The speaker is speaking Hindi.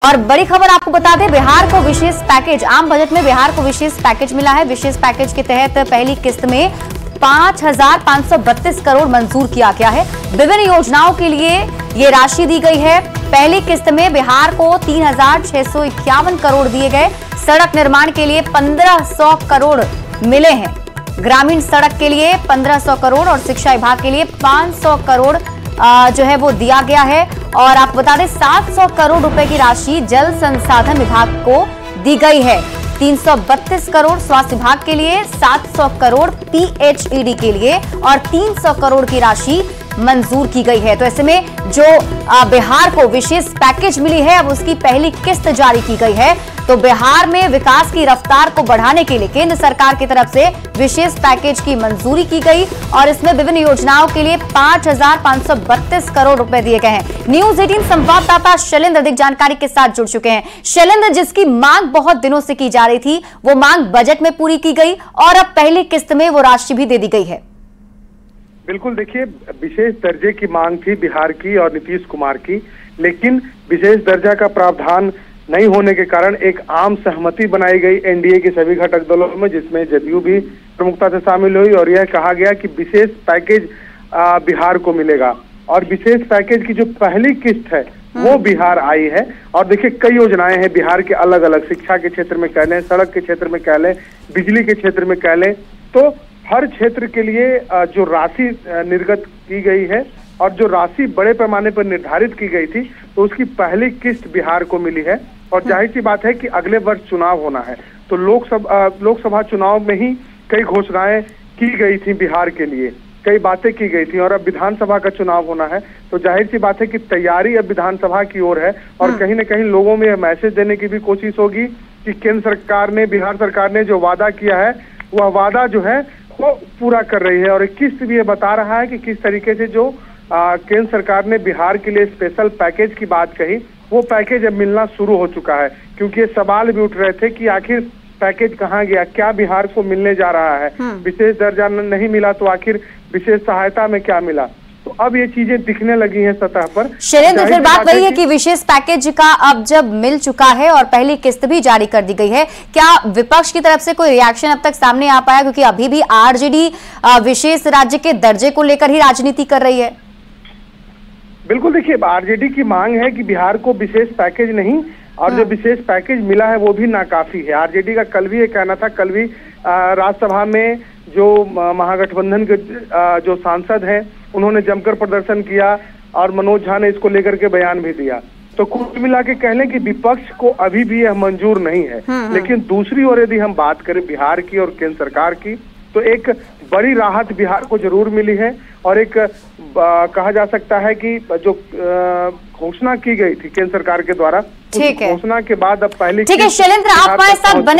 और बड़ी खबर आपको बता दें, बिहार को विशेष पैकेज, आम बजट में बिहार को विशेष पैकेज मिला है। विशेष पैकेज के तहत पहली किस्त में 5,532 करोड़ मंजूर किया गया है। विभिन्न योजनाओं के लिए ये राशि दी गई है। पहली किस्त में बिहार को 3,651 करोड़ दिए गए। सड़क निर्माण के लिए 1,500 करोड़ मिले हैं। ग्रामीण सड़क के लिए 1,500 करोड़ और शिक्षा विभाग के लिए 500 करोड़ जो है वो दिया गया है। और आपको बता दें 700 करोड़ रुपए की राशि जल संसाधन विभाग को दी गई है। 332 करोड़ स्वास्थ्य विभाग के लिए, 700 करोड़ PHED के लिए और 300 करोड़ की राशि मंजूर की गई है। तो ऐसे में जो बिहार को विशेष पैकेज मिली है, अब उसकी पहली किस्त जारी की गई है। तो बिहार में विकास की रफ्तार को बढ़ाने के लिए केंद्र सरकार की तरफ से विशेष पैकेज की मंजूरी की गई और इसमें विभिन्न योजनाओं के लिए 5,532 करोड़ रुपए दिए गए हैं। न्यूज 18 संवाददाता शैलेंद्र अधिक जानकारी के साथ जुड़ चुके हैं। शैलेंद्र, जिसकी मांग बहुत दिनों से की जा रही थी, वो मांग बजट में पूरी की गई और अब पहली किस्त में वो राशि भी दे दी गई है। बिल्कुल, देखिए, विशेष दर्जे की मांग थी बिहार की और नीतीश कुमार की, लेकिन विशेष दर्जा का प्रावधान नहीं होने के कारण एक आम सहमति बनाई गई एनडीए के सभी घटक दलों में, जिसमें जदयू भी प्रमुखता से शामिल हुई और यह कहा गया कि विशेष पैकेज बिहार को मिलेगा। और विशेष पैकेज की जो पहली किस्त है वो बिहार आई है। और देखिए, कई योजनाएं हैं बिहार के अलग अलग, शिक्षा के क्षेत्र में कह लें, सड़क के क्षेत्र में कह लें, बिजली के क्षेत्र में कह लें, तो हर क्षेत्र के लिए जो राशि निर्गत की गई है और जो राशि बड़े पैमाने पर निर्धारित की गई थी, तो उसकी पहली किस्त बिहार को मिली है। और जाहिर सी बात है कि अगले वर्ष चुनाव होना है, तो लोकसभा चुनाव में ही कई घोषणाएं की गई थी बिहार के लिए, कई बातें की गई थी और अब विधानसभा का चुनाव होना है, तो जाहिर सी बात है कि तैयारी अब विधानसभा की ओर है। और कहीं न कहीं लोगों में यह मैसेज देने की भी कोशिश होगी कि केंद्र सरकार ने, बिहार सरकार ने जो वादा किया है, वह वादा जो है वो पूरा कर रही है। और एक किस्त भी ये बता रहा है कि किस तरीके से जो केंद्र सरकार ने बिहार के लिए स्पेशल पैकेज की बात कही, वो पैकेज अब मिलना शुरू हो चुका है। क्योंकि ये सवाल भी उठ रहे थे कि आखिर पैकेज कहाँ गया, क्या बिहार को मिलने जा रहा है, विशेष दर्जा नहीं मिला तो आखिर विशेष सहायता में क्या मिला। तो अब ये चीजें दिखने लगी हैं सतह पर। शैलेंद्र, फिर बात वही है कि विशेष पैकेज का अब जब मिल चुका है और पहली किस्त भी जारी कर दी गई है, क्या विपक्ष की तरफ से कोई रिएक्शन अब तक सामने आ पाया? क्योंकि अभी भी आरजेडी विशेष राज्य के दर्जे को लेकर ही राजनीति कर रही है। बिल्कुल, देखिए, आरजेडी की मांग है कि बिहार को विशेष पैकेज नहीं, और जो विशेष पैकेज मिला है वो भी नाकाफी है। आरजेडी का कल भी ये कहना था, कल भी राज्यसभा में जो महागठबंधन के जो सांसद हैं उन्होंने जमकर प्रदर्शन किया और मनोज झा ने इसको लेकर के बयान भी दिया। तो कुल मिला के कह लें कि विपक्ष को अभी भी यह मंजूर नहीं है। लेकिन दूसरी ओर यदि हम बात करें बिहार की और केंद्र सरकार की, तो एक बड़ी राहत बिहार को जरूर मिली है। और एक कहा जा सकता है कि जो घोषणा की गई थी केंद्र सरकार के द्वारा, उस घोषणा के बाद अब पहले, ठीक है शैलेंद्र, आप हमारे साथ बने